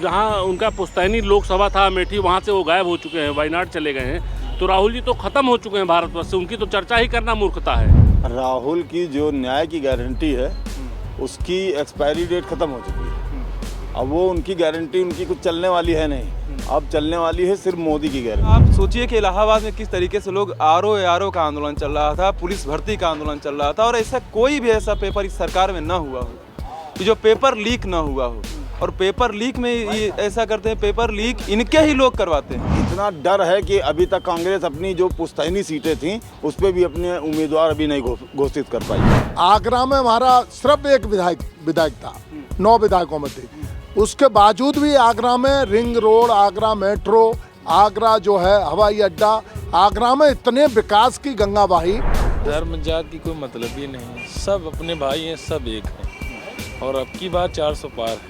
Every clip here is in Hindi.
जहाँ उनका पुश्तैनी लोकसभा था अमेठी, वहाँ से वो गायब हो चुके हैं, वायनाड चले गए हैं। तो राहुल जी तो ख़त्म हो चुके हैं भारतवर्ष से, उनकी तो चर्चा ही करना मूर्खता है। राहुल की जो न्याय की गारंटी है उसकी एक्सपायरी डेट ख़त्म हो चुकी है। अब वो उनकी गारंटी उनकी कुछ चलने वाली है नहीं, अब चलने वाली है सिर्फ मोदी की गारंटी। आप सोचिए कि इलाहाबाद में किस तरीके से लोग आरओ का आंदोलन चल रहा था, पुलिस भर्ती का आंदोलन चल रहा था, और ऐसा कोई भी ऐसा पेपर इस सरकार में ना हुआ हो कि जो पेपर लीक ना हुआ हो। और पेपर लीक में ये ऐसा करते हैं, पेपर लीक इनके ही लोग करवाते हैं। इतना डर है कि अभी तक कांग्रेस अपनी जो पुश्तैनी सीटें थीं उस पर भी अपने उम्मीदवार अभी नहीं घोषित कर पाई। आगरा में हमारा सिर्फ एक विधायक था, 9 विधायकों में थे। उसके बावजूद भी आगरा में ring road, Agra metro, Agra जो है हवाई अड्डा, आगरा में इतने विकास की गंगा बही। धर्म जात की कोई मतलब ही नहीं है, सब अपने भाई हैं, सब एक हैं। और अब की बात 400 पार है।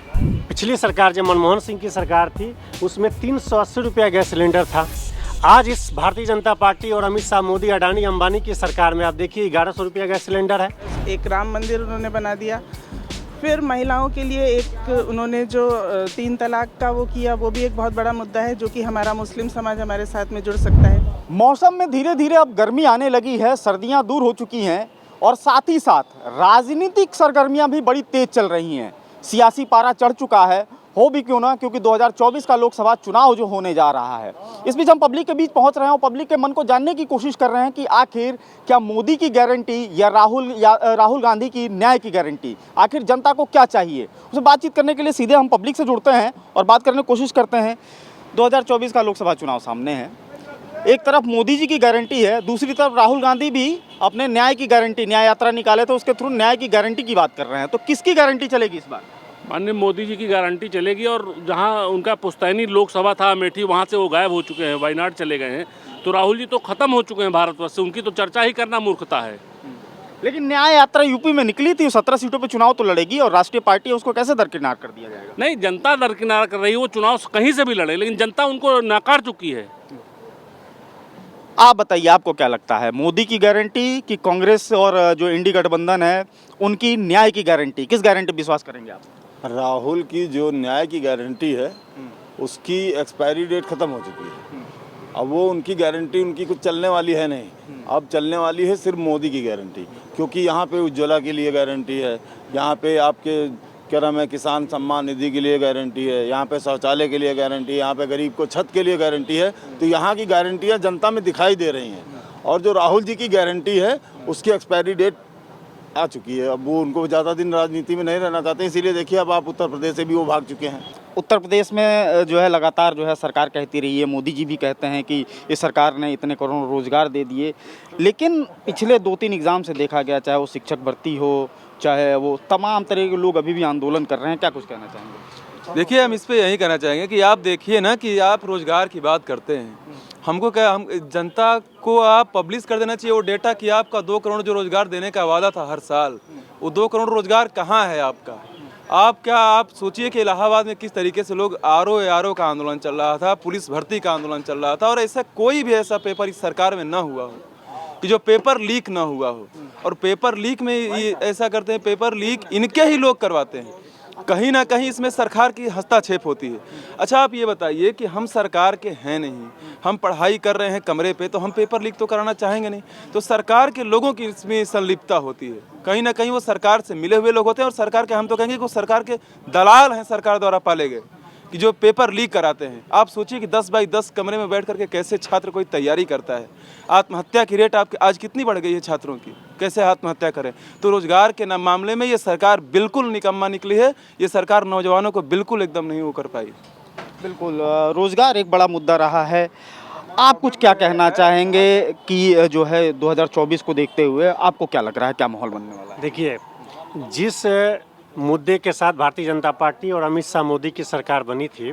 पिछली सरकार जब मनमोहन सिंह की सरकार थी उसमें 380 रुपया गैस सिलेंडर था। आज इस भारतीय जनता पार्टी और अमित शाह, मोदी, अडानी, अंबानी की सरकार में आप देखिए 1100 रुपया गैस सिलेंडर है। एक राम मंदिर उन्होंने बना दिया, फिर महिलाओं के लिए एक उन्होंने जो 3 तलाक का वो किया, वो भी एक बहुत बड़ा मुद्दा है जो कि हमारा मुस्लिम समाज हमारे साथ में जुड़ सकता है। मौसम में धीरे धीरे अब गर्मी आने लगी है, सर्दियां दूर हो चुकी हैं और साथ ही साथ राजनीतिक सरगर्मियां भी बड़ी तेज चल रही हैं। सियासी पारा चढ़ चुका है, हो भी क्यों ना, क्योंकि 2024 का लोकसभा चुनाव जो होने जा रहा है। इस बीच हम पब्लिक के बीच पहुंच रहे हैं और पब्लिक के मन को जानने की कोशिश कर रहे हैं कि आखिर क्या मोदी की गारंटी या राहुल गांधी की न्याय की गारंटी, आखिर जनता को क्या चाहिए। उसे बातचीत करने के लिए सीधे हम पब्लिक से जुड़ते हैं और बात करने की कोशिश करते हैं। 2024 का लोकसभा चुनाव सामने है, एक तरफ मोदी जी की गारंटी है, दूसरी तरफ राहुल गांधी भी अपने न्याय की गारंटी, न्याय यात्रा निकाले तो उसके थ्रू न्याय की गारंटी की बात कर रहे हैं। तो किसकी गारंटी चलेगी इस बार? माननीय मोदी जी की गारंटी चलेगी, और जहाँ उनका पुश्तैनी लोकसभा था अमेठी, वहाँ से वो गायब हो चुके हैं, वायनाड चले गए हैं। तो राहुल जी तो ख़त्म हो चुके हैं भारतवर्ष से, उनकी तो चर्चा ही करना मूर्खता है। लेकिन न्याय यात्रा यूपी में निकली थी, 17 सीटों पे चुनाव तो लड़ेगी और राष्ट्रीय पार्टी है, उसको कैसे दरकिनार कर दिया जाएगा? नहीं, जनता दरकिनार कर रही है, वो चुनाव कहीं से भी लड़े, लेकिन जनता उनको नकार चुकी है। आप बताइए, आपको क्या लगता है, मोदी की गारंटी कि कांग्रेस और जो इंडी गठबंधन है उनकी न्याय की गारंटी, किस गारंटी विश्वास करेंगे आप? राहुल की जो न्याय की गारंटी है उसकी एक्सपायरी डेट ख़त्म हो चुकी है। अब वो उनकी गारंटी उनकी कुछ चलने वाली है नहीं, अब चलने वाली है सिर्फ मोदी की गारंटी। क्योंकि यहाँ पे उज्ज्वला के लिए गारंटी है, यहाँ पे आपके क्या नाम है किसान सम्मान निधि के लिए गारंटी है, यहाँ पे शौचालय के लिए गारंटी है, यहाँ पे गरीब को छत के लिए गारंटी है। तो यहाँ की गारंटियाँ जनता में दिखाई दे रही हैं। और जो राहुल जी की गारंटी है उसकी एक्सपायरी डेट आ चुकी है। अब वो उनको ज़्यादा दिन राजनीति में नहीं रहना चाहते, इसीलिए देखिए अब आप उत्तर प्रदेश से भी वो भाग चुके हैं। उत्तर प्रदेश में जो है लगातार जो है सरकार कहती रही है, मोदी जी भी कहते हैं कि इस सरकार ने इतने करोड़ रोजगार दे दिए, लेकिन पिछले 2-3 एग्ज़ाम से देखा गया, चाहे वो शिक्षक भर्ती हो, चाहे वो तमाम तरह के लोग अभी भी आंदोलन कर रहे हैं। क्या कुछ कहना चाहेंगे? देखिए, हम इस पे यही कहना चाहेंगे कि आप देखिए ना कि आप रोजगार की बात करते हैं, हमको क्या, हम जनता को आप पब्लिश कर देना चाहिए वो डेटा कि आपका 2 करोड़ जो रोजगार देने का वादा था हर साल, वो 2 करोड़ रोजगार कहाँ है आपका? आप सोचिए कि इलाहाबाद में किस तरीके से लोग आरओ का आंदोलन चल रहा था, पुलिस भर्ती का आंदोलन चल रहा था, और ऐसा कोई भी ऐसा पेपर इस सरकार में ना हुआ हो कि जो पेपर लीक ना हुआ हो। और पेपर लीक में ये ऐसा करते हैं, पेपर लीक इनके ही लोग करवाते हैं। कहीं ना कहीं इसमें सरकार की हस्तक्षेप होती है। अच्छा, आप ये बताइए कि हम सरकार के हैं नहीं, हम पढ़ाई कर रहे हैं कमरे पे, तो हम पेपर लीक तो कराना चाहेंगे नहीं। तो सरकार के लोगों की इसमें संलिप्तता होती है, कहीं ना कहीं वो सरकार से मिले हुए लोग होते हैं, और सरकार के, हम तो कहेंगे कि वो सरकार के दलाल हैं, सरकार द्वारा पाले गए, कि जो पेपर लीक कराते हैं। आप सोचिए कि 10 बाई 10 कमरे में बैठ करके कैसे छात्र कोई तैयारी करता है। आत्महत्या की रेट आपके आज कितनी बढ़ गई है छात्रों की, कैसे आत्महत्या करें। तो रोजगार के मामले में ये सरकार बिल्कुल निकम्मा निकली है, ये सरकार नौजवानों को बिल्कुल एकदम नहीं वो कर पाई। बिल्कुल, रोजगार एक बड़ा मुद्दा रहा है। आप कुछ क्या कहना चाहेंगे कि जो है 2024 को देखते हुए आपको क्या लग रहा है, क्या माहौल बनने वाला है? देखिए, जिस मुद्दे के साथ भारतीय जनता पार्टी और अमित शाह, मोदी की सरकार बनी थी,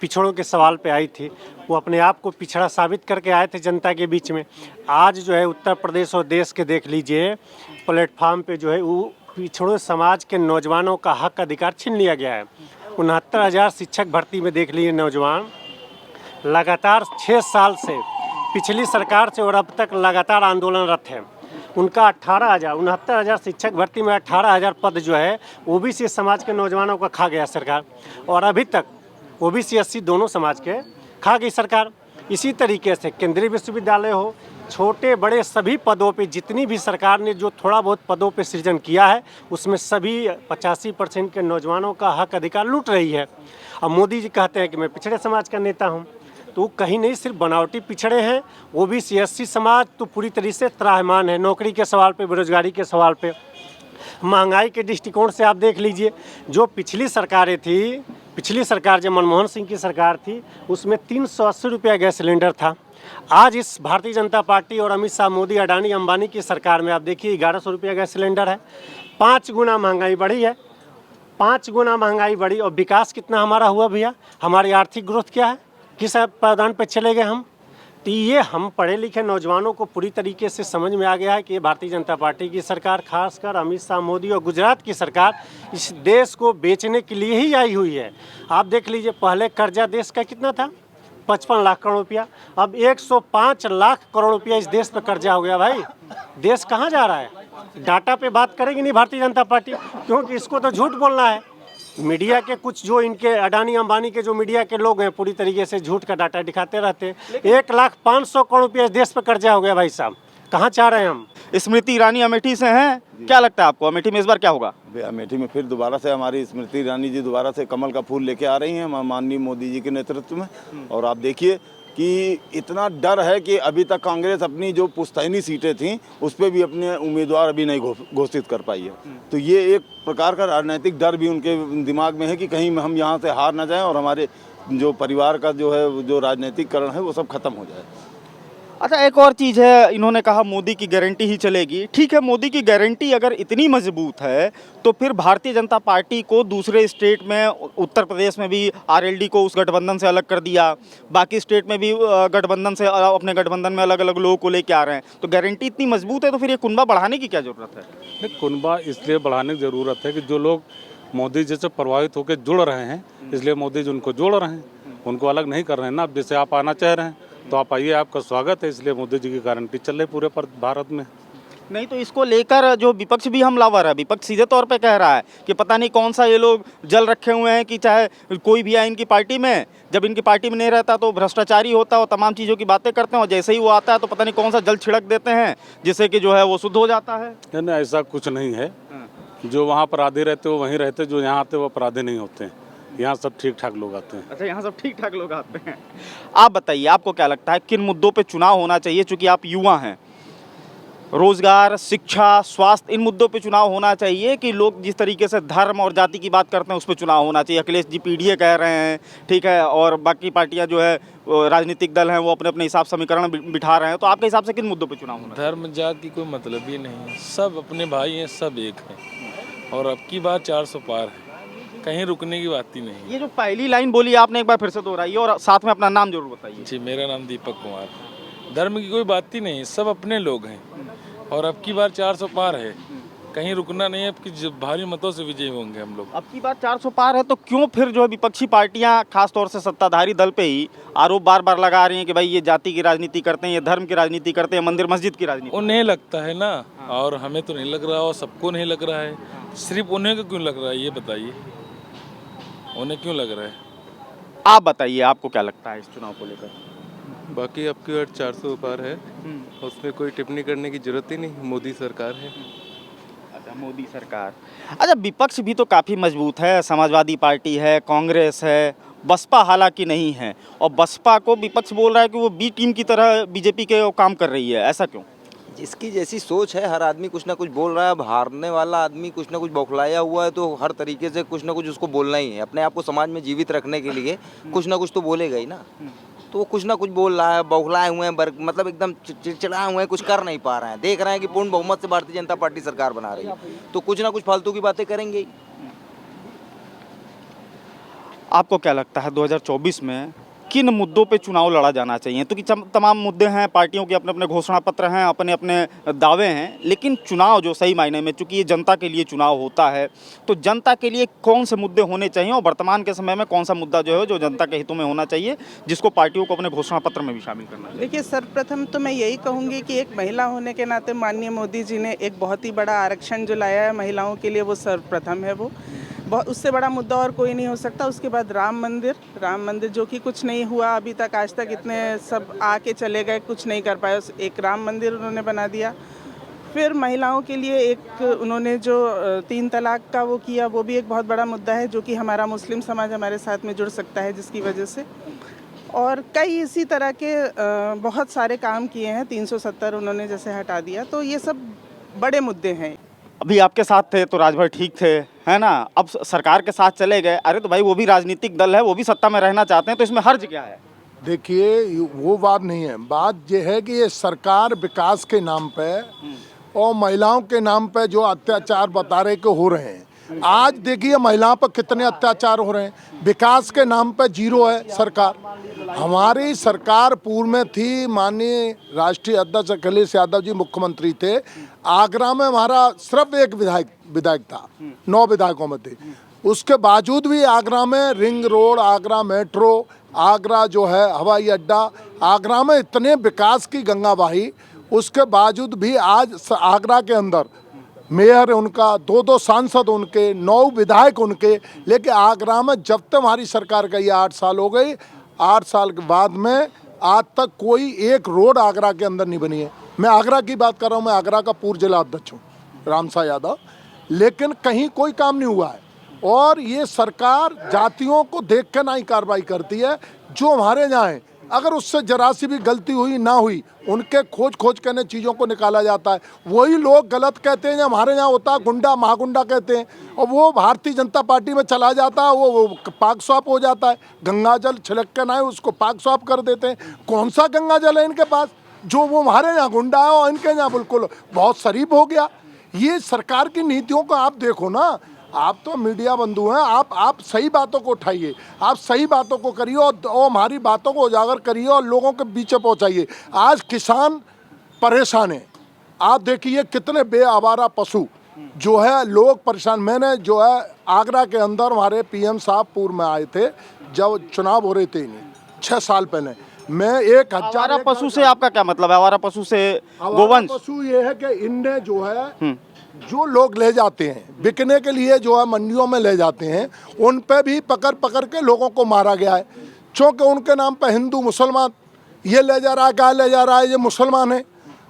पिछड़ों के सवाल पे आई थी, वो अपने आप को पिछड़ा साबित करके आए थे जनता के बीच में। आज जो है उत्तर प्रदेश और देश के देख लीजिए प्लेटफार्म पे जो है वो पिछड़ों समाज के नौजवानों का हक अधिकार छीन लिया गया है। 69,000 शिक्षक भर्ती में देख लीजिए नौजवान लगातार 6 साल से पिछली सरकार से और अब तक लगातार आंदोलनरत हैं। उनका 69,000 शिक्षक भर्ती में 18,000 पद जो है ओबीसी समाज के नौजवानों का खा गया सरकार। और अभी तक ओबीसी एससी दोनों समाज के खा गई सरकार। इसी तरीके से केंद्रीय विश्वविद्यालय हो, छोटे बड़े सभी पदों पे जितनी भी सरकार ने जो थोड़ा बहुत पदों पे सृजन किया है उसमें सभी 85% के नौजवानों का हक अधिकार लूट रही है। अब मोदी जी कहते हैं कि मैं पिछड़े समाज का नेता हूँ, तो कहीं नहीं सिर्फ बनावटी पिछड़े हैं। ओबीसी एससी समाज तो पूरी तरीके से त्राहिमाम है। नौकरी के सवाल पे, बेरोजगारी के सवाल पे, महंगाई के दृष्टिकोण से आप देख लीजिए, जो पिछली सरकारें थी, पिछली सरकार जब मनमोहन सिंह की सरकार थी उसमें 380 रुपया गैस सिलेंडर था। आज इस भारतीय जनता पार्टी और अमित शाह, मोदी, अडानी, अंबानी की सरकार में आप देखिए 1100 रुपया गैस सिलेंडर है। 5 गुना महंगाई बढ़ी है, 5 गुना महंगाई बढ़ी। और विकास कितना हमारा हुआ भैया? हमारी आर्थिक ग्रोथ क्या है? किस पैदान पर चले गए हम? तो ये हम पढ़े लिखे नौजवानों को पूरी तरीके से समझ में आ गया है कि ये भारतीय जनता पार्टी की सरकार, खासकर अमित शाह, मोदी और गुजरात की सरकार इस देश को बेचने के लिए ही आई हुई है। आप देख लीजिए, पहले कर्जा देश का कितना था? 55 लाख करोड़ रुपया। अब 105 लाख करोड़ रुपया इस देश पर कर्जा हो गया। भाई देश कहाँ जा रहा है? डाटा पे बात करेगी नहीं भारतीय जनता पार्टी, क्योंकि इसको तो झूठ बोलना है। मीडिया के कुछ जो इनके अडानी अंबानी के जो मीडिया के लोग हैं पूरी तरीके से झूठ का डाटा दिखाते रहते हैं। 1,500,000 करोड़ रुपया इस देश पर कर्जा हो गया। भाई साहब कहाँ चाह रहे हैं हम? स्मृति ईरानी अमेठी से हैं, क्या लगता है आपको अमेठी में इस बार क्या होगा? अमेठी में फिर दोबारा से हमारी स्मृति ईरानी जी दोबारा से कमल का फूल लेके आ रही हैं माननीय मोदी जी के नेतृत्व में। और आप देखिए कि इतना डर है कि अभी तक कांग्रेस अपनी जो पुश्तैनी सीटें थीं उस पर भी अपने उम्मीदवार अभी नहीं घोषित कर पाई है। तो ये एक प्रकार का राजनीतिक डर भी उनके दिमाग में है कि कहीं हम यहाँ से हार ना जाएं और हमारे जो परिवार का जो है जो राजनीतिकरण है वो सब खत्म हो जाए। अच्छा, एक और चीज़ है, इन्होंने कहा मोदी की गारंटी ही चलेगी। ठीक है, मोदी की गारंटी अगर इतनी मजबूत है तो फिर भारतीय जनता पार्टी को दूसरे स्टेट में, उत्तर प्रदेश में भी आरएलडी को उस गठबंधन से अलग कर दिया, बाकी स्टेट में भी गठबंधन से अपने गठबंधन में अलग अलग लोगों को लेके आ रहे हैं। तो गारंटी इतनी मजबूत है तो फिर ये कुनबा बढ़ाने की क्या ज़रूरत है? कुनबा इसलिए बढ़ाने की ज़रूरत है कि जो लोग मोदी जी से प्रभावित होकर जुड़ रहे हैं, इसलिए मोदी जी उनको जोड़ रहे हैं, उनको अलग नहीं कर रहे हैं ना। अब जैसे आप आना चाह रहे हैं तो आप आइए, आपका स्वागत है। इसलिए मोदी जी की गारंटी चल रही पूरे भारत में। नहीं तो इसको लेकर जो विपक्ष भी हमलावर है, विपक्ष सीधे तौर पे कह रहा है कि पता नहीं कौन सा ये लोग जल रखे हुए हैं कि चाहे कोई भी आए इनकी पार्टी में, जब इनकी पार्टी में नहीं रहता तो भ्रष्टाचारी होता है और तमाम चीज़ों की बातें करते हैं, और जैसे ही वो आता है तो पता नहीं कौन सा जल छिड़क देते हैं जिससे कि जो है वो शुद्ध हो जाता है। नहीं, ऐसा कुछ नहीं है। जो वहाँ अपराधी रहते वो वहीं रहते, जो यहाँ आते वो अपराधी नहीं होते हैं। यहाँ सब ठीक ठाक लोग आते हैं। अच्छा, यहाँ सब ठीक ठाक लोग आते हैं। आप बताइए, आपको क्या लगता है किन मुद्दों पे चुनाव होना चाहिए? चूंकि आप युवा हैं, रोजगार, शिक्षा, स्वास्थ्य, इन मुद्दों पे चुनाव होना चाहिए कि लोग जिस तरीके से धर्म और जाति की बात करते हैं उस पर चुनाव होना चाहिए? अखिलेश जी पीडीए कह रहे हैं, ठीक है, और बाकी पार्टियां जो है राजनीतिक दल हैं वो अपने अपने हिसाब समीकरण बिठा रहे हैं। तो आपके हिसाब से किन मुद्दों पे चुनाव होना? धर्म जात की कोई मतलब ही नहीं है, सब अपने भाई हैं, सब एक हैं। और अब की बात 400 पार है, कहीं रुकने की बात ही नहीं। ये जो पहली लाइन बोली आपने एक बार फिर से दोहराइए और साथ में अपना नाम जरूर बताइए। जी, मेरा नाम दीपक कुमार। धर्म की कोई बात ही नहीं, सब अपने लोग हैं। और अब की बार 400 पार है, कहीं रुकना नहीं है। अब की भारी मतों से विजयी होंगे हम लोग। अब की बार 400 पार है तो क्यों फिर जो है विपक्षी पार्टियां, खासतौर से सत्ताधारी दल पे ही आरोप बार बार लगा रही हैं कि भाई ये जाति की राजनीति करते हैं, ये धर्म की राजनीति करते हैं, मंदिर मस्जिद की राजनीति? उन्हें लगता है ना, और हमें तो नहीं लग रहा, और सबको नहीं लग रहा है। सिर्फ उन्हें को क्यों लग रहा है ये बताइए, उन्हें क्यों लग रहा है? आप बताइए, आपको क्या लगता है इस चुनाव को लेकर? बाकी अब की बार 400 पार है, उसमें कोई टिप्पणी करने की जरूरत ही नहीं, मोदी सरकार है। अच्छा, मोदी सरकार। अच्छा, विपक्ष भी तो काफ़ी मजबूत है, समाजवादी पार्टी है, कांग्रेस है, बसपा हालांकि नहीं है, और बसपा को विपक्ष बोल रहा है कि वो बी टीम की तरह बीजेपी के काम कर रही है। ऐसा क्यों? जिसकी जैसी सोच है, हर आदमी कुछ ना कुछ बोल रहा है। अब हारने वाला आदमी कुछ ना कुछ बौखलाया हुआ है तो हर तरीके से कुछ ना कुछ उसको बोलना ही है। अपने आप को समाज में जीवित रखने के लिए कुछ ना कुछ तो बोलेगा ही ना। तो वो कुछ ना कुछ बोल रहा है, बौखलाए हुए हैं, मतलब एकदम चिड़चिड़ाए हुए हैं, कुछ कर नहीं पा रहे हैं। देख रहे हैं कि पूर्ण बहुमत से भारतीय जनता पार्टी सरकार बना रही है, तो कुछ ना कुछ फालतू की बातें करेंगे ही। आपको क्या लगता है 2024 में किन मुद्दों पे चुनाव लड़ा जाना चाहिए? तो कि तमाम मुद्दे हैं, पार्टियों के अपने अपने घोषणा पत्र हैं, अपने अपने दावे हैं, लेकिन चुनाव जो सही मायने में, चूंकि ये जनता के लिए चुनाव होता है, तो जनता के लिए कौन से मुद्दे होने चाहिए और वर्तमान के समय में कौन सा मुद्दा जो है जो जनता के हितों में होना चाहिए, जिसको पार्टियों को अपने घोषणा पत्र में भी शामिल करना चाहिए? देखिए, सर्वप्रथम तो मैं यही कहूँगी कि एक महिला होने के नाते माननीय मोदी जी ने एक बहुत ही बड़ा आरक्षण जो लाया है महिलाओं के लिए, वो सर्वप्रथम है। वो बहुत उससे बड़ा मुद्दा और कोई नहीं हो सकता। उसके बाद राम मंदिर जो कि कुछ नहीं हुआ अभी तक, आज तक इतने सब आके चले गए, कुछ नहीं कर पाए। एक राम मंदिर उन्होंने बना दिया। फिर महिलाओं के लिए एक उन्होंने जो 3 तलाक का वो किया, वो भी एक बहुत बड़ा मुद्दा है, जो कि हमारा मुस्लिम समाज हमारे साथ में जुड़ सकता है जिसकी वजह से। और कई इसी तरह के बहुत सारे काम किए हैं। 370 उन्होंने जैसे हटा दिया, तो ये सब बड़े मुद्दे हैं। अभी आपके साथ थे तो राज भाई ठीक थे, है ना, अब सरकार के साथ चले गए। अरे तो भाई वो भी राजनीतिक दल है, वो भी सत्ता में रहना चाहते हैं, तो इसमें हर्ज क्या है? देखिए, वो बात नहीं है। बात यह है कि ये सरकार विकास के नाम पे और महिलाओं के नाम पे जो अत्याचार बता रहे कि हो रहे हैं, आज देखिए महिलाओं पर कितने अत्याचार हो रहे हैं। विकास के नाम पे जीरो है सरकार। हमारी सरकार पूर्व में थी, माननीय राष्ट्रीय अध्यक्ष अखिलेश यादव जी मुख्यमंत्री थे। आगरा में हमारा सिर्फ एक विधायक था, 9 विधायकों में थे। उसके बावजूद भी आगरा में ring road, Agra metro, Agra जो है हवाई अड्डा, आगरा में इतने विकास की गंगा बही, उसके बावजूद भी आज आगरा के अंदर मेयर उनका, 2 सांसद उनके, 9 विधायक उनके, लेकिन आगरा में जब तक हमारी सरकार गई 8 साल हो गई, 8 साल के बाद में आज तक कोई एक रोड आगरा के अंदर नहीं बनी है। मैं आगरा की बात कर रहा हूँ, मैं आगरा का पूर्व जिला अध्यक्ष हूँ, रामसा यादव, लेकिन कहीं कोई काम नहीं हुआ है। और ये सरकार जातियों को देख के ना ही कार्रवाई करती है। जो हमारे यहाँ है, अगर उससे जरा सी भी गलती हुई ना हुई, उनके खोज के चीज़ों को निकाला जाता है। वही लोग गलत कहते हैं, हमारे यहाँ होता है गुंडा महागुंडा कहते हैं, और वो भारतीय जनता पार्टी में चला जाता है, वो पाक सौंप हो जाता है। गंगा जल छिड़क के ना है उसको पाक सौंप कर देते हैं। कौन सा गंगा जल है इनके पास जो वो हमारे यहाँ गुंडा है और इनके यहाँ बिल्कुल बहुत शरीफ हो गया। ये सरकार की नीतियों को आप देखो ना। आप तो मीडिया बंधु हैं, आप सही बातों को उठाइए, आप सही बातों को करिए और हमारी बातों को उजागर करिए और लोगों के बीच पहुंचाइए। आज किसान परेशान है। आप देखिए कितने बेआवारा पशु जो है, लोग परेशान। मैंने जो है आगरा के अंदर हमारे पीएम साहब पूर्व में आए थे जब चुनाव हो रहे थे, 6 साल पहले। मैं 1000 आवारा पशु से आपका क्या मतलब है? आवारा पशु से गोवंश? पशु ये है कि इनने जो है जो लोग ले जाते हैं बिकने के लिए, जो है मंडियों में ले जाते हैं, उन पे भी पकड़ के लोगों को मारा गया है। क्योंकि उनके नाम पे हिंदू मुसलमान, ये ले जा रहा है, गाय ले जा रहा है, ये मुसलमान है।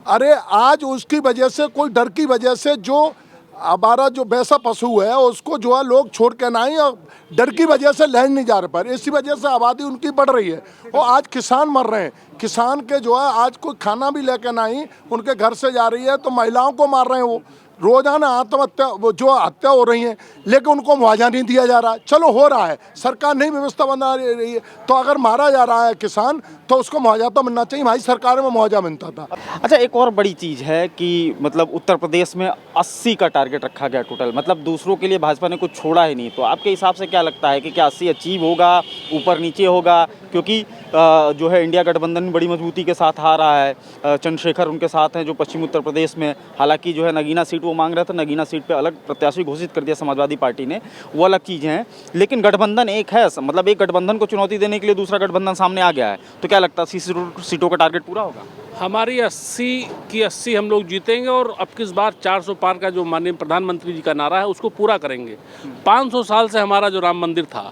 अरे आज उसकी वजह से, कोई डर की वजह से, जो हमारा जो वैसा पशु है उसको जो है लोग छोड़ के ना ही, और डर की वजह से लैंड नहीं जा रहे पर, इसी वजह से आबादी उनकी बढ़ रही है। और आज किसान मर रहे हैं। किसान के जो है आज कोई खाना भी लेके ना ही उनके घर से जा रही है, तो महिलाओं को मार रहे हैं। वो रोजाना आत्महत्या, वो जो हत्या हो रही है, लेकिन उनको मुआवजा नहीं दिया जा रहा। चलो हो रहा है, सरकार नई व्यवस्था बना रही है, तो अगर मारा जा रहा है किसान तो उसको मुआवजा तो मिलना चाहिए। हमारी सरकार में मुआवजा मिलता था। अच्छा, एक और बड़ी चीज़ है कि मतलब उत्तर प्रदेश में 80 का टारगेट रखा गया टोटल, मतलब दूसरों के लिए भाजपा ने कुछ छोड़ा ही नहीं। तो आपके हिसाब से क्या लगता है कि क्या 80 अचीव होगा, ऊपर नीचे होगा? क्योंकि जो है इंडिया गठबंधन बड़ी मजबूती के साथ आ रहा है, चंद्रशेखर उनके साथ हैं जो पश्चिम उत्तर प्रदेश में, हालांकि जो है नगीना सीट वो मांग रहे थे, नगीना सीट पे अलग प्रत्याशी घोषित कर दिया समाजवादी पार्टी ने, वो अलग चीज़ें हैं। लेकिन गठबंधन एक है, मतलब एक गठबंधन को चुनौती देने के लिए दूसरा गठबंधन सामने आ गया है। तो क्या लगता है 80 सीटों का टारगेट पूरा होगा? हमारी 80 की 80 हम लोग जीतेंगे, और अब किस बार 400 पार का जो माननीय प्रधानमंत्री जी का नारा है उसको पूरा करेंगे। 500 साल से हमारा जो राम मंदिर था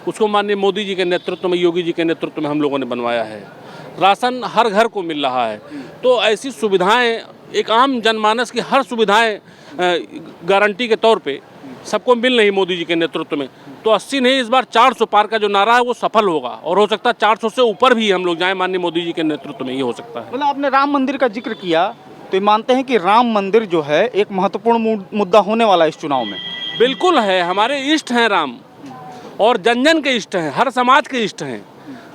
उसको माननीय मोदी जी के नेतृत्व में, योगी जी के नेतृत्व में हम लोगों ने बनवाया है। राशन हर घर को मिल रहा है। तो ऐसी सुविधाएं, एक आम जनमानस की हर सुविधाएं गारंटी के तौर पे सबको मिल रही मोदी जी के नेतृत्व में। तो 80 नहीं, इस बार 400 पार का जो नारा है वो सफल होगा, और हो सकता है 400 से ऊपर भी हम लोग जाएं माननीय मोदी जी के नेतृत्व में, ये हो सकता है। मतलब आपने राम मंदिर का जिक्र किया, तो ये मानते हैं कि राम मंदिर जो है एक महत्वपूर्ण मुद्दा होने वाला है इस चुनाव में? बिल्कुल है। हमारे इष्ट हैं राम, और जन जन के इष्ट हैं, हर समाज के इष्ट हैं।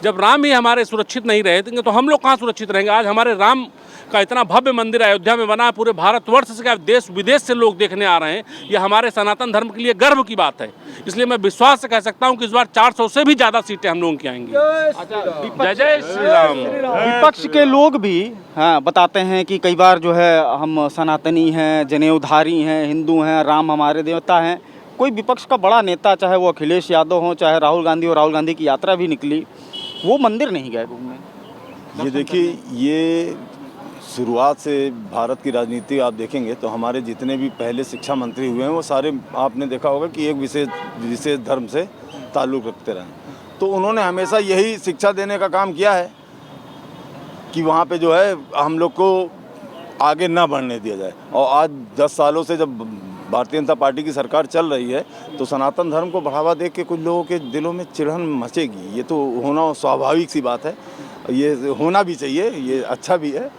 जब राम ही हमारे सुरक्षित नहीं रहेंगे तो हम लोग कहाँ सुरक्षित रहेंगे? आज हमारे राम का इतना भव्य मंदिर अयोध्या में बना है, पूरे भारतवर्ष से, देश विदेश से लोग देखने आ रहे हैं। ये हमारे सनातन धर्म के लिए गर्व की बात है। इसलिए मैं विश्वास से कह सकता हूँ कि इस बार 400 से भी ज़्यादा सीटें हम लोगों की आएंगी। जय जय श्री राम। विपक्ष के लोग भी बताते हैं कि कई बार जो है हम सनातनी हैं, जनेऊधारी हैं, हिंदू हैं, राम हमारे देवता हैं। कोई विपक्ष का बड़ा नेता, चाहे वो अखिलेश यादव हो, चाहे राहुल गांधी हो, राहुल गांधी की यात्रा भी निकली, वो मंदिर नहीं गए घूमने। ये देखिए, ये शुरुआत से भारत की राजनीति आप देखेंगे तो हमारे जितने भी पहले शिक्षा मंत्री हुए हैं वो सारे आपने देखा होगा कि एक विशेष धर्म से ताल्लुक़ रखते रहे। तो उन्होंने हमेशा यही शिक्षा देने का काम किया है कि वहाँ पे जो है हम लोग को आगे ना बढ़ने दिया जाए। और आज 10 सालों से जब भारतीय जनता पार्टी की सरकार चल रही है तो सनातन धर्म को बढ़ावा देख के कुछ लोगों के दिलों में चिढ़न मचेगी। ये तो होना स्वाभाविक सी बात है, ये होना भी चाहिए, ये अच्छा भी है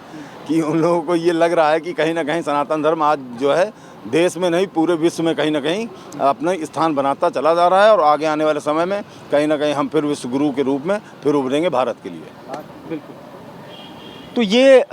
कि उन लोगों को ये लग रहा है कि कहीं ना कहीं सनातन धर्म आज जो है देश में नहीं पूरे विश्व में कहीं ना कहीं अपना स्थान बनाता चला जा रहा है और आगे आने वाले समय में कहीं ना कहीं हम फिर विश्व गुरु के रूप में फिर उभरेंगे भारत के लिए। बिल्कुल। तो ये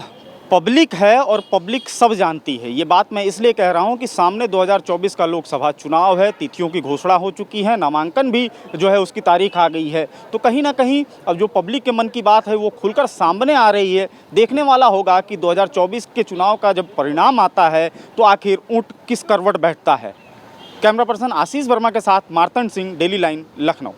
पब्लिक है और पब्लिक सब जानती है। ये बात मैं इसलिए कह रहा हूँ कि सामने 2024 का लोकसभा चुनाव है, तिथियों की घोषणा हो चुकी है, नामांकन भी जो है उसकी तारीख आ गई है। तो कहीं ना कहीं अब जो पब्लिक के मन की बात है वो खुलकर सामने आ रही है। देखने वाला होगा कि 2024 के चुनाव का जब परिणाम आता है तो आखिर ऊँट किस करवट बैठता है। कैमरा पर्सन आशीष वर्मा के साथ मार्तंड सिंह, डेली लाइन, लखनऊ।